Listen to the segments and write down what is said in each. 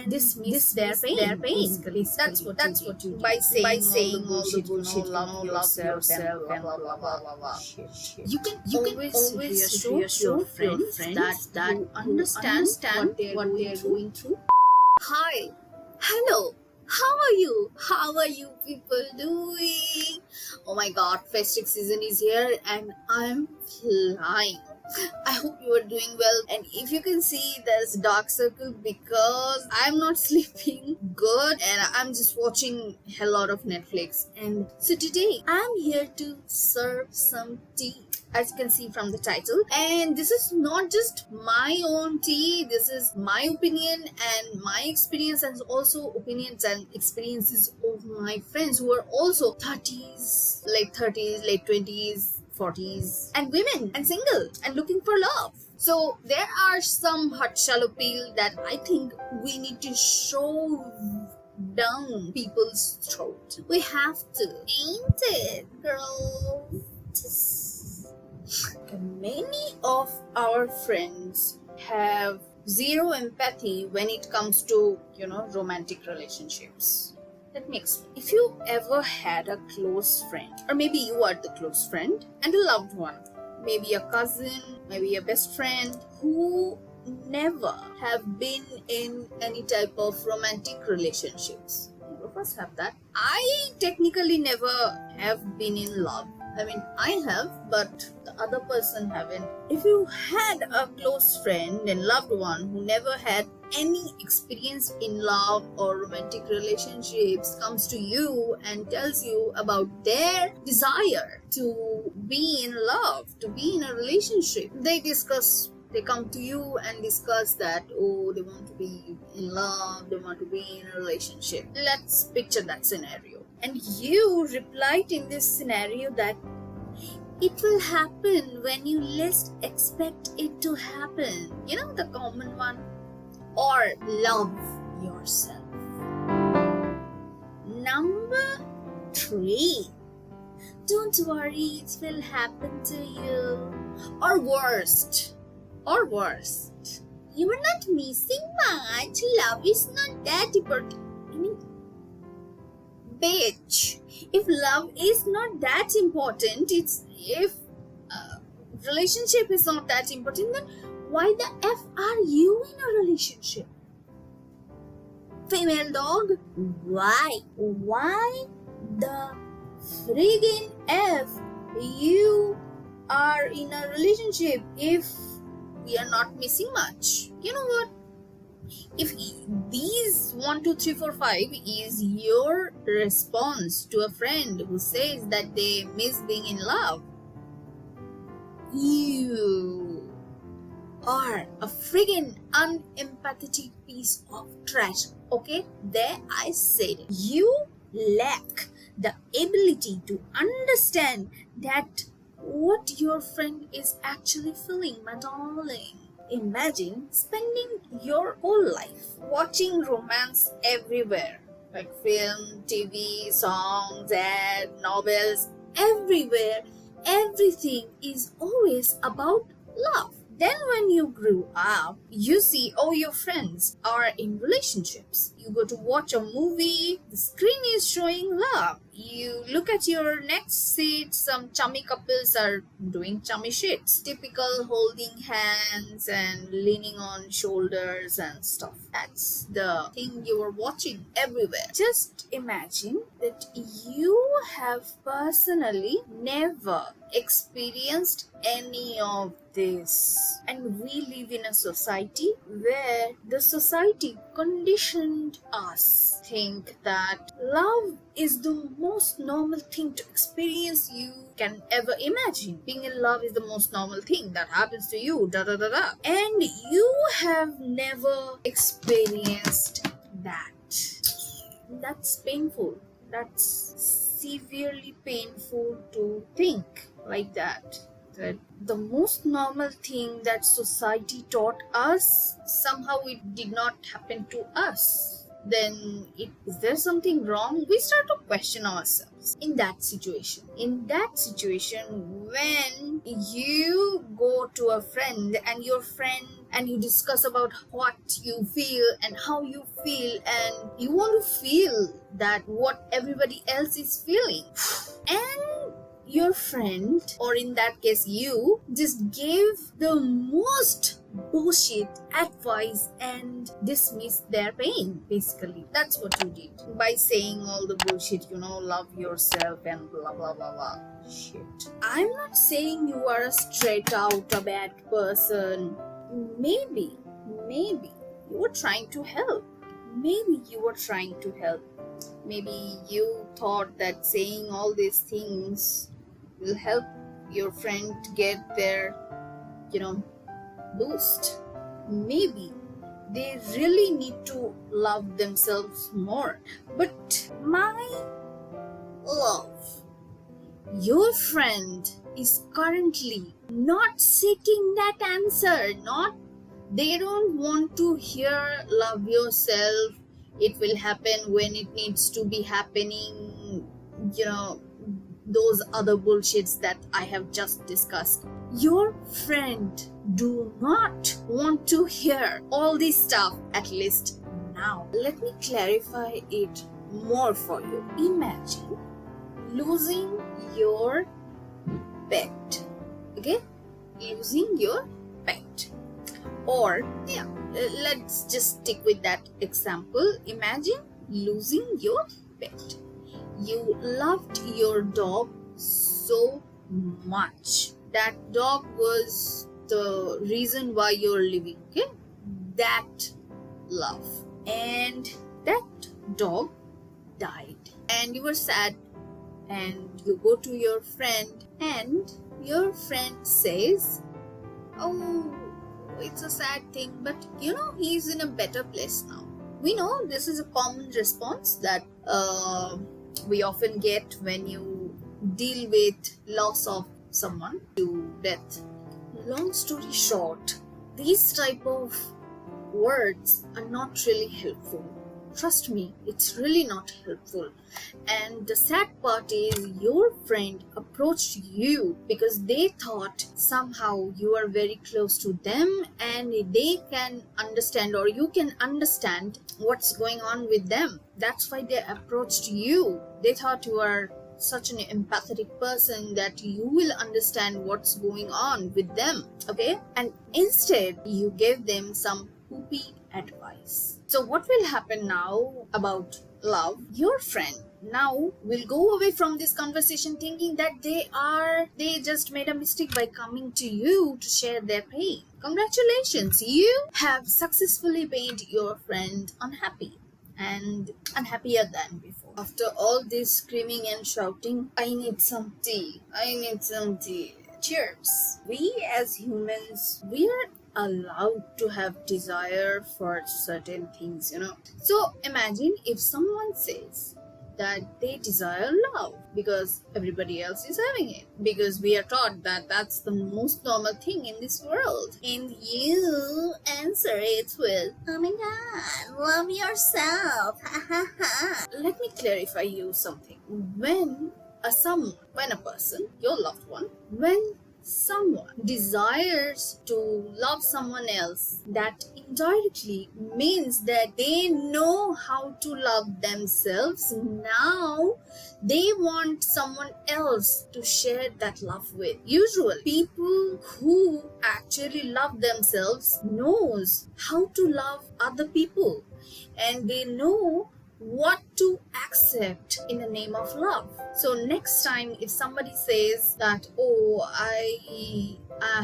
dismiss their pain. Basically. That's what you do by saying all the bullshit, love yourself and blah blah blah blah blah. Shit. You can always reassure your friends that you understand what they're going through. Hi, hello. How are you? How are you people doing? Oh my god, festive season is here and I'm flying. I hope you are doing well, and if you can see there's dark circle because I'm not sleeping good and I'm just watching a lot of Netflix. And so today I'm here to serve some tea, as you can see from the title. And this is not just my own tea, this is my opinion and my experience, and also opinions and experiences of my friends who are also 30s, late 20s, 40s, and women and single and looking for love. So there are some hot shallow peel that I think we need to shove down people's throat. We have to, ain't it, girls? Many of our friends have zero empathy when it comes to, romantic relationships. Let me explain. If you ever had a close friend, or maybe you are the close friend, and a loved one, maybe a cousin, maybe a best friend, who never have been in any type of romantic relationships. All of us have that. I technically never have been in love. I have, but the other person haven't. If you had a close friend and loved one who never had any experience in love or romantic relationships comes to you and tells you about their desire to be in love, to be in a relationship, they come to you and discuss that, they want to be in love, they want to be in a relationship. Let's picture that scenario. And you replied in this scenario that it will happen when you least expect it to happen. You know, the common one. Or love yourself. Number 3. Don't worry, it will happen to you. Or worst. You are not missing much. Love is not that important. Bitch. If love is not that important, if relationship is not that important, then why the F are you in a relationship? Female dog? Why? Why the friggin' F you are in a relationship if we are not missing much? You know what? If these 1, 2, 3, 4, 5 is your response to a friend who says that they miss being in love, you are a friggin' unempathetic piece of trash. Okay, there I said it. You lack the ability to understand that what your friend is actually feeling, my darling. Imagine spending your whole life watching romance everywhere, like film, TV, songs, ads, novels, everywhere. Everything is always about love. Then when you grew up, you see all your friends are in relationships. You go to watch a movie, the screen is showing love. You look at your next seat, some chummy couples are doing chummy shits. Typical holding hands and leaning on shoulders and stuff. That's the thing you are watching everywhere. Just imagine that you have personally never experienced any of this, and we live in a society where the society conditioned us think that love is the most normal thing to experience you can ever imagine. Being in love is the most normal thing that happens to you, and you have never experienced that. That's painful. That's severely painful to think like that the most normal thing that society taught us, somehow it did not happen to us. Then is there something wrong? We start to question ourselves in that situation. When you go to a friend and your friend and you discuss about what you feel and how you feel, and you want to feel that what everybody else is feeling. And your friend, or in that case you, just gave the most bullshit advice and dismissed their pain. Basically, that's what you did by saying all the bullshit, love yourself and blah blah blah blah shit. I'm not saying you are a straight out a bad person. Maybe you were trying to help. Maybe you thought that saying all these things will help your friend to get their, boost. Maybe they really need to love themselves more. But my love, your friend is currently not seeking that answer. They don't want to hear love yourself. It will happen when it needs to be happening, those other bullshits that I have just discussed. Your friend do not want to hear all this stuff, at least now. Let me clarify it more for you. Imagine losing your pet. Okay? Losing your pet. Or, let's just stick with that example. Imagine losing your pet. You loved your dog so much. That dog was the reason why you're living, okay? That love. And that dog died. And you were sad. And you go to your friend, and your friend says, "Oh, it's a sad thing, but he's in a better place now." We know this is a common response that we often get when you deal with loss of someone to death. Long story short, these type of words are not really helpful. Trust me, it's really not helpful. And the sad part is your friend approached you because they thought somehow you are very close to them and they can understand, or you can understand what's going on with them. That's why they approached you. They thought you are such an empathetic person that you will understand what's going on with them, okay? And instead, you gave them some poopy advice. So what will happen now about love? Your friend now will go away from this conversation thinking that they just made a mistake by coming to you to share their pain. Congratulations, you have successfully made your friend unhappy and unhappier than before. After all this screaming and shouting, I need some tea. Cheers. We as humans, we are allowed to have desire for certain things, So imagine if someone says that they desire love because everybody else is having it, because we are taught that that's the most normal thing in this world, and you answer it with, "Oh my god, love yourself." Let me clarify you something. When a person, your loved one, when someone desires to love someone else, that indirectly means that they know how to love themselves. Now they want someone else to share that love with. Usually people who actually love themselves knows how to love other people, and they know what to accept in the name of love. So next time if somebody says that, "Oh, I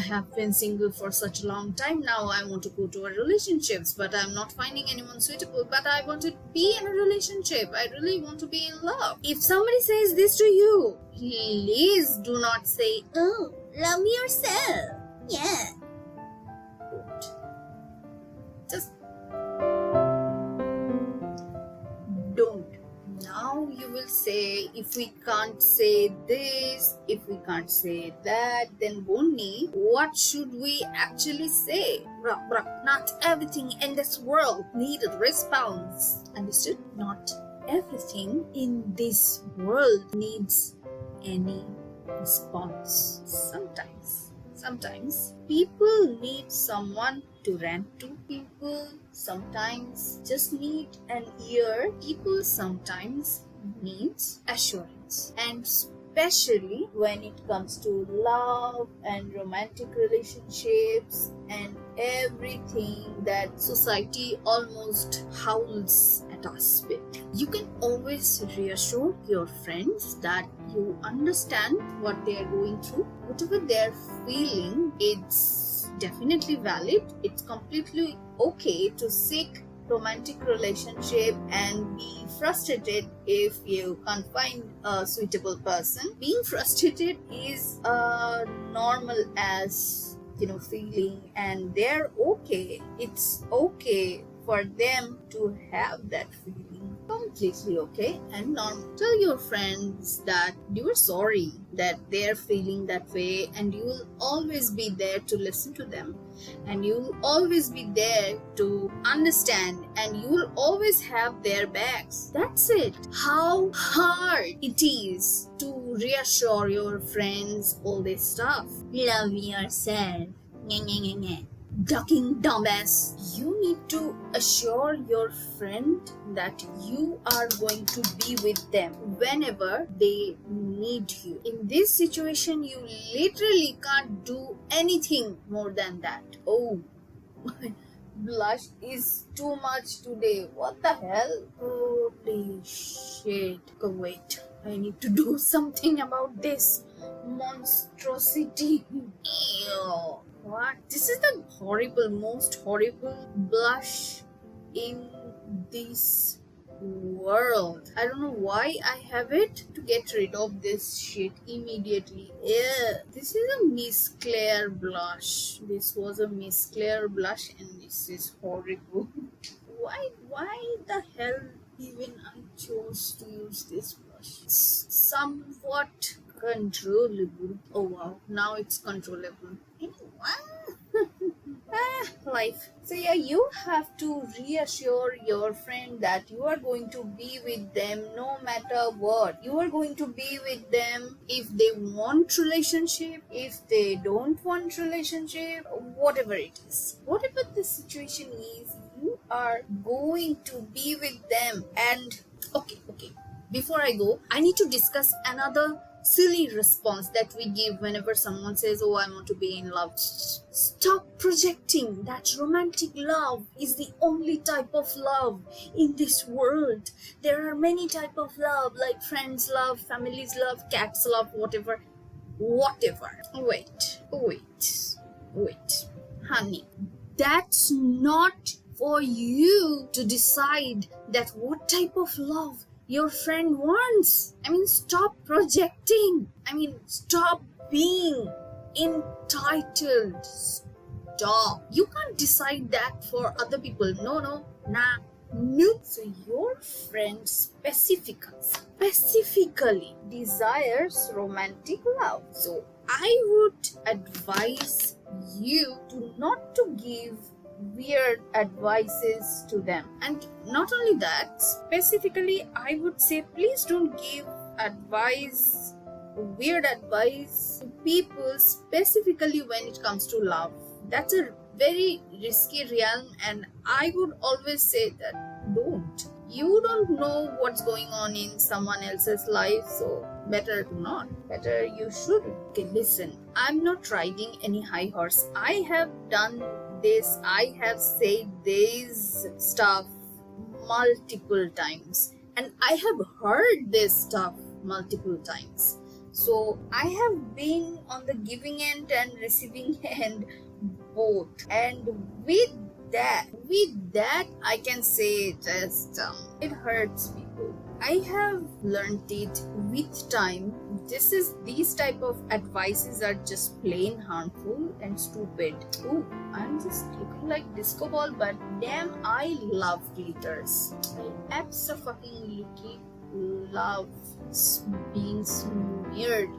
have been single for such a long time now, I want to go to a relationship, but I'm not finding anyone suitable, but I want to be in a relationship, I really want to be in love." If somebody says this to you, please do not say, "Oh, love yourself." Yeah. Just don't. Now you will say, if we can't say this, if we can't say that, then Bonnie, what should we actually say? Not everything in this world needs a response. Understood? Not everything in this world needs any response. Sometimes people need someone to rant to. People sometimes just need an ear. People sometimes needs assurance. And especially when it comes to love and romantic relationships and everything that society almost howls at us with. You can always reassure your friends that you understand what they are going through. Whatever they're feeling, it's definitely valid. It's completely okay to seek romantic relationship and be frustrated if you can't find a suitable person. Being frustrated is normal as feeling, and they're okay. It's okay for them to have that feeling. Completely okay and normal. Tell your friends that you are sorry that they're feeling that way, and you will always be there to listen to them, and you will always be there to understand, and you will always have their backs. That's it. How hard it is to reassure your friends all this stuff. Love yourself. Ducking dumbass. You need to assure your friend that you are going to be with them whenever they need you. In this situation, you literally can't do anything more than that. Oh, my blush is too much today. What the hell? Holy shit. Wait, I need to do something about this monstrosity. Ew. What? This is the most horrible blush in this world. I don't know why I have it. To get rid of this shit immediately. Yeah, this is a Miss Claire blush. This was a Miss Claire blush, and this is horrible. Why the hell even I chose to use this blush? It's somewhat controllable. Oh wow, now it's controllable. Life. So yeah, you have to reassure your friend that you are going to be with them no matter what. You are going to be with them if they want relationship, if they don't want relationship, whatever it is. Whatever the situation is, you are going to be with them. And okay. Before I go, I need to discuss another silly response that we give whenever someone says, oh, I want to be in love. Stop projecting that romantic love is the only type of love in this world. There are many types of love, like friends love, families love, cats love, whatever. Wait. Honey, that's not for you to decide that what type of love your friend wants. Stop projecting. Stop being entitled. Stop. You can't decide that for other people. No. So your friend specifically desires romantic love. So I would advise you not to give weird advices to them. And not only that, specifically I would say please don't give weird advice to people, specifically when it comes to love. That's a very risky realm, and I would always say that don't. You don't know what's going on in someone else's life, so better to not. Better you shouldn't. Okay, listen, I'm not riding any high horse. I have done this, I have said this stuff multiple times, and I have heard this stuff multiple times. So I have been on the giving end and receiving end both, and with that I can say just it hurts people. I have learned it with time. These type of advices are just plain harmful and stupid. Ooh, I'm just looking like disco ball, but damn, I love glitters. I absolutely love being smeared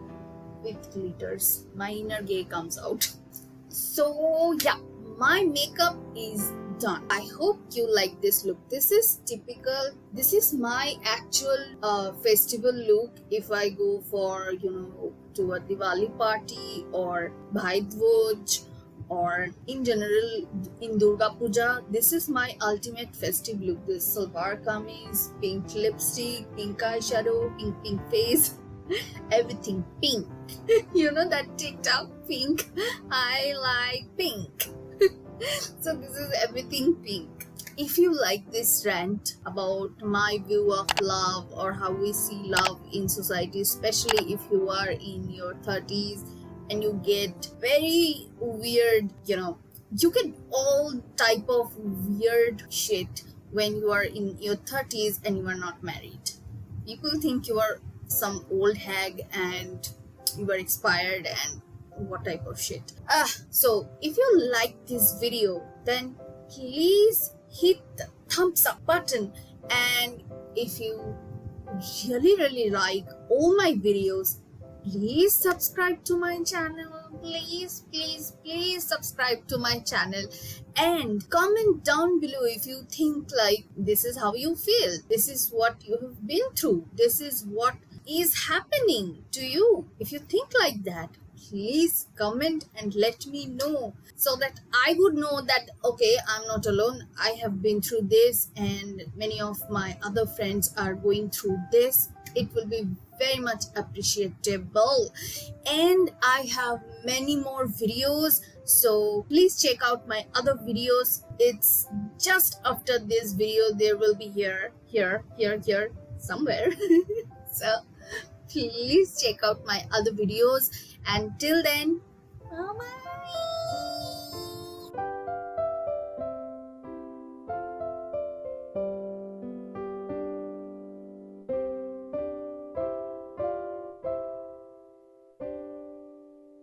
with glitters. My inner gay comes out. So yeah, my makeup is done. I hope you like this look. This is typical. This is my actual festival look if I go for to a Diwali party or Bhai Dvaj or in general in Durga Puja, this is my ultimate festive look. This salwar kameez, pink lipstick, pink eyeshadow, pink face, everything pink. You know that TikTok pink? I like pink. So this is everything pink. If you like this rant about my view of love or how we see love in society, especially if you are in your 30s and you get very weird, you get all type of weird shit when you are in your 30s and you are not married. People think you are some old hag and you are expired and what type of shit. So if you like this video, then please hit the thumbs up button, and if you really like all my videos, please subscribe to my channel. Please subscribe to my channel and comment down below if you think like this is how you feel, this is what you have been through, this is what is happening to you. If you think like that, please comment and let me know so that I would know that okay, I'm not alone. I have been through this and many of my other friends are going through this. It will be very much appreciable, and I have many more videos, so please check out my other videos. It's just after this video, there will be here somewhere. So please check out my other videos. Until then, bye bye.